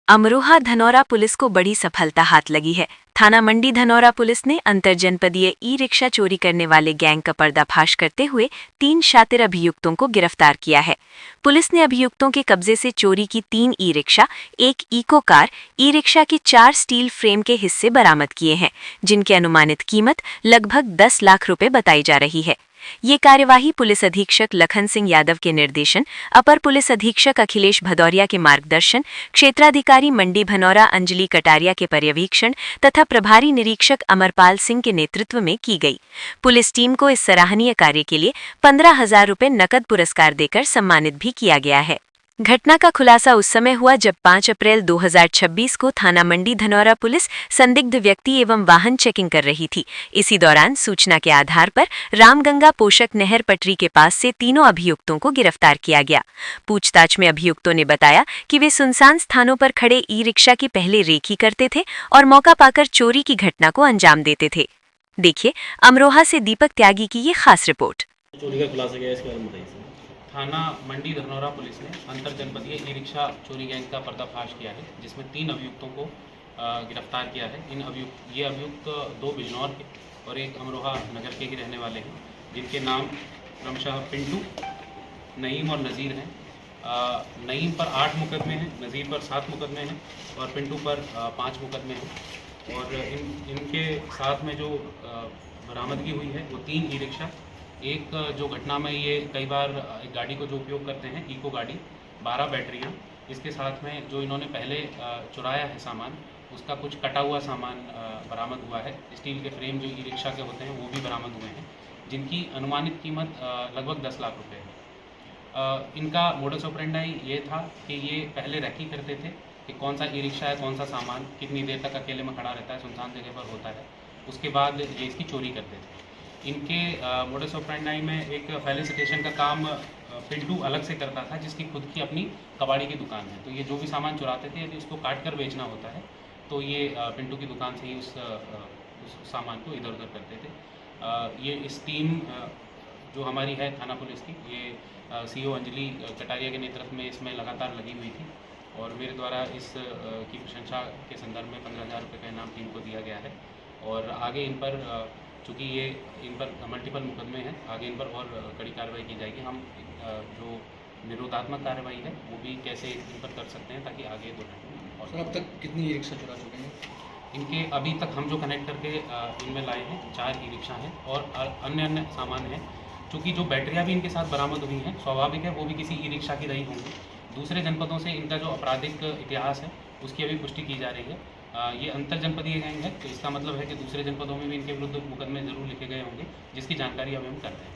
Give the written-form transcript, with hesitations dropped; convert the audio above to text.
Amroha Dhanaura police को बड़ी सफलता हाथ लगी है। थाना मंडी धनौरा पुलिस ने अंतरजनपदीय ई-रिक्शा चोरी करने वाले गैंग का पर्दाफाश करते हुए 3 शातिर अभियुक्तों को गिरफ्तार किया है। पुलिस ने अभियुक्तों के कब्जे से चोरी की 3 ई-रिक्शा, 1 इको कार, ई-रिक्शा के 4 स्टील फ्रेम के हिस्से बरामद किए हैं, जिनकी अनुमानित कीमत लगभग 10 लाख रुपए बताई जा रही है। ये कार्यवाही पुलिस अधीक्षक लखन सिंह यादव के निर्देशन, अपर पुलिस अधीक्षक अखिलेश भदौरिया के मार्गदर्शन, क्षेत्राधिकारी मंडी धनौरा अंजलि कटारिया के पर्यवेक्षण तथा प्रभारी निरीक्षक अमरपाल सिंह के नेतृत्व में की गई। पुलिस टीम को इस सराहनीय कार्य के लिए 15,000 रुपए नकद पुरस्कार देकर सम्मानित भी किया गया है। घटना का खुलासा उस समय हुआ जब 5 अप्रैल 2026 को थाना मंडी धनौरा पुलिस संदिग्ध व्यक्ति एवं वाहन चेकिंग कर रही थी। इसी दौरान सूचना के आधार पर रामगंगा पोषक नहर पटरी के पास से तीनों अभियुक्तों को गिरफ्तार किया गया। पूछताछ में अभियुक्तों ने बताया कि वे सुनसान स्थानों पर खड़े ई-रिक्शा की पहले रेकी करते थे और मौका पाकर चोरी की घटना को अंजाम देते थे। देखिए अमरोहा से दीपक त्यागी की ये खास रिपोर्ट। चोरी का खुलासा किया, इसके बारे में बताइए। थाना मंडी धनौरा पुलिस ने अंतरजनपदीय ई-रिक्शा चोरी गैंग का पर्दाफाश किया है, जिसमें 3 अभियुक्तों को गिरफ्तार किया है। ये अभियुक्त 2 बिजनौर के और 1 अमरोहा नगर के ही रहने वाले हैं, जिनके नाम क्रमशः पिंटू, नईम और नज़ीर हैं। नईम पर 8 मुकदमे हैं, नज़ीर पर 7 मुकदमे हैं और पिंटू पर 5 मुकदमे हैं। और इनके साथ में जो बरामदगी हुई है वो 3 ई-रिक्शा, एक जो घटना में ये कई बार एक गाड़ी को जो उपयोग करते हैं, इको गाड़ी, 12 बैटरियाँ, इसके साथ में जो इन्होंने पहले चुराया है सामान, उसका कुछ कटा हुआ सामान बरामद हुआ है। स्टील के फ्रेम जो ई-रिक्शा के होते हैं वो भी बरामद हुए हैं, जिनकी अनुमानित कीमत लगभग 10 लाख रुपए है। इनका मोडस ऑपरेंडाई ये था कि ये पहले रेकी करते थे कि कौन सा ई-रिक्शा है, कौन सा सामान कितनी देर तक अकेले में खड़ा रहता है, सुनसान जगह पर होता है, उसके बाद ये इसकी चोरी करते थे। इनके मोडस ऑपरेंडाई में एक फेलिसिटेशन का काम पिंटू अलग से करता था, जिसकी खुद की अपनी कबाड़ी की दुकान है। तो ये जो भी सामान चुराते थे, यदि उसको काट कर बेचना होता है तो ये पिंटू की दुकान से ही उस सामान को इधर उधर करते थे। ये इस टीम जो हमारी है थाना पुलिस की, ये सीओ अंजलि कटारिया के नेतृत्व में इसमें लगातार लगी हुई थी और मेरे द्वारा इस की प्रशंसा के संदर्भ में 15,000 रुपये का इनाम टीम को दिया गया है। और आगे इन पर चूँकि ये इन पर मल्टीपल मुकदमे हैं, आगे इन पर और कड़ी कार्रवाई की जाएगी। हम जो निरोधात्मक कार्रवाई है वो भी कैसे इन पर कर सकते हैं ताकि आगे दुर्घटना। और सर अब तक कितनी ई-रिक्शा चुरा चुके हैं? इनके अभी तक हम जो कनेक्ट करके इनमें लाए हैं 4 ई-रिक्शा हैं और अन्य सामान हैं। चूँकि जो बैटरियाँ भी इनके साथ बरामद हुई हैं, स्वाभाविक है वो भी किसी ई-रिक्शा की रही होंगी। दूसरे जनपदों से इनका जो आपराधिक इतिहास है उसकी अभी पुष्टि की जा रही है। ये अंतर जनपदीय गैंग है, तो इसका मतलब है कि दूसरे जनपदों में भी इनके विरुद्ध मुकदमे जरूर लिखे गए होंगे, जिसकी जानकारी अभी हम करते हैं।